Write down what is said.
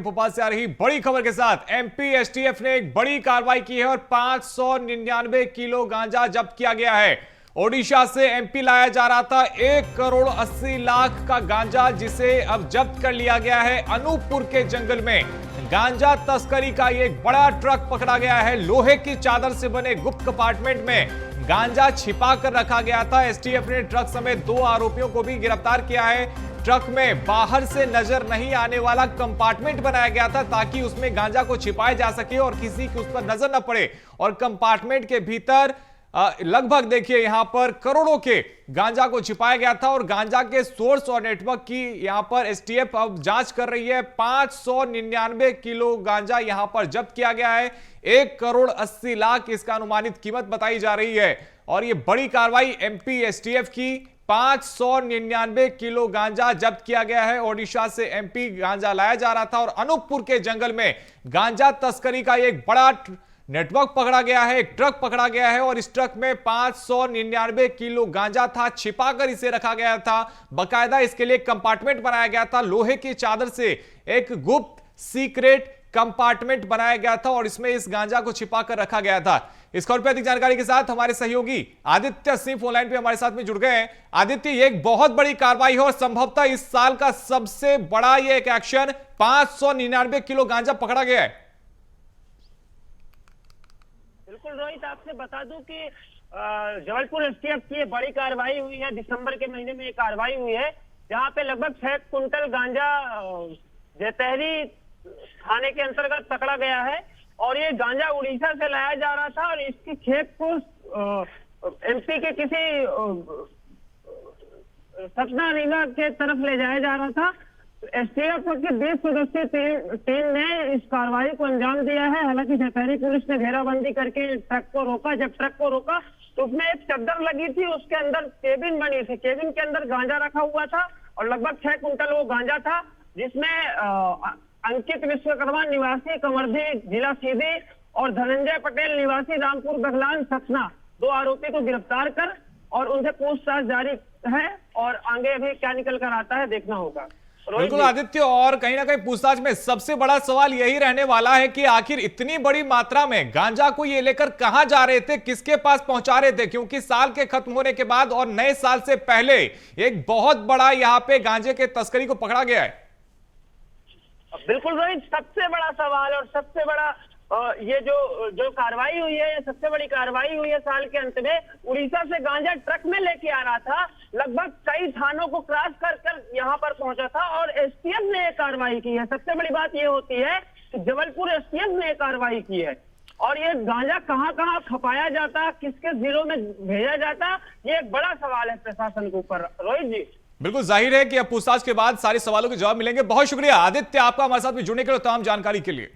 भोपाल से आ रही बड़ी खबर के साथ एमपी एसटीएफ ने एक बड़ी कार्रवाई की है और 599 किलो गांजा जब्त किया गया है। ओडिशा से एमपी लाया जा रहा था 1 करोड़ 80 लाख का गांजा, जिसे अब जब्त कर लिया गया है। अनूपपुर के जंगल में गांजा तस्करी का एक बड़ा ट्रक पकड़ा गया है। लोहे की चादर से बने गुप्त कंपार्टमेंट में गांजा छिपा कर रखा गया था। एसटीएफ ने ट्रक समेत 2 आरोपियों को भी गिरफ्तार किया है। ट्रक में बाहर से नजर नहीं आने वाला कंपार्टमेंट बनाया गया था ताकि उसमें गांजा को छिपाया जा सके और किसी की उस पर नजर न पड़े। और कंपार्टमेंट के भीतर लगभग देखिए यहां पर करोड़ों के गांजा को छिपाया गया था और गांजा के सोर्स और नेटवर्क की यहां पर एसटीएफ अब जांच कर रही है। 599 किलो गांजा यहां पर जब्त किया गया है। 1 करोड़ 80 लाख इसका अनुमानित कीमत बताई जा रही है और यह बड़ी कार्रवाई एमपी एसटीएफ की। 599 किलो गांजा जब्त किया गया है। ओडिशा से एमपी गांजा लाया जा रहा था और अनूपपुर के जंगल में गांजा तस्करी का एक बड़ा नेटवर्क पकड़ा गया है। एक ट्रक पकड़ा गया है और इस ट्रक में 599 किलो गांजा था, छिपाकर इसे रखा गया था। बकायदा इसके लिए कंपार्टमेंट बनाया गया था। लोहे की चादर से एक गुप्त सीक्रेट कंपार्टमेंट बनाया गया था और इसमें इस गांजा को छिपाकर रखा गया था। इस खबर पर अधिक जानकारी के साथ हमारे सहयोगी आदित्य सिंह फोन लाइन पे हमारे साथ में जुड़ गए हैं। आदित्य, ये एक बहुत बड़ी कार्रवाई है और संभवतः इस साल का सबसे बड़ा ये एक एक्शन, 599 किलो गांजा पकड़ा गया है। बिल्कुल रोहित, आपसे बता दूं कि जबलपुर एसटीएफ की बड़ी कार्रवाई हुई है। दिसंबर के महीने में ये कार्रवाई हुई है जहां पे लगभग 6 कुंटल गांजा जैतहरी थाने के अंतर्गत पकड़ा गया है और ये गांजा उड़ीसा से लाया जा रहा था और इसकी खेप को एमपी के किसी सतना रीवा के तरफ ले जाया जा रहा था। एसटीएफ की 20 सदस्यीय टीम ने इस कार्रवाई को अंजाम दिया है। हालांकि जैतहरी पुलिस ने घेराबंदी करके ट्रक को रोका। जब ट्रक को रोका तो उसमें एक चद्दर लगी थी, उसके अंदर केबिन बनी थी। केबिन के अंदर गांजा रखा हुआ था और लगभग 6 कुंटल वो गांजा था, जिसमें अंकित विश्वकर्मा निवासी कमरधी जिला सीधी और धनंजय पटेल निवासी रामपुर बघलान सतना 2 आरोपी को गिरफ्तार कर और उनसे पूछताछ जारी है और आगे अभी क्या निकल कर आता है देखना होगा। बिल्कुल आदित्य, और कहीं ना कहीं पूछताछ में सबसे बड़ा सवाल यही रहने वाला है कि आखिर इतनी बड़ी मात्रा में गांजा को ये लेकर कहां जा रहे थे, किसके पास पहुंचा रहे थे, क्योंकि साल के खत्म होने के बाद और नए साल से पहले एक बहुत बड़ा यहां पे गांजे के तस्करी को पकड़ा गया है। बिल्कुल रोहित, सबसे बड़ा सवाल और सबसे बड़ा ये जो कार्रवाई हुई है, ये सबसे बड़ी कार्रवाई हुई है साल के अंत में। उड़ीसा से गांजा ट्रक में लेके आ रहा था, लगभग कई थानों को क्रॉस कर यहाँ पर पहुंचा था और एसटीएफ ने कार्रवाई की है। सबसे बड़ी बात ये होती है कि जबलपुर एसटीएफ ने कार्रवाई की है और ये गांजा कहाँ कहाँ खपाया जाता, किसके जिलों में भेजा जाता, ये एक बड़ा सवाल है प्रशासन के ऊपर। रोहित जी, बिल्कुल जाहिर है कि अब पूछताछ के बाद सारे सवालों के जवाब मिलेंगे। बहुत शुक्रिया आदित्य आपका हमारे साथ में जुड़ने के लिए, तमाम जानकारी के लिए।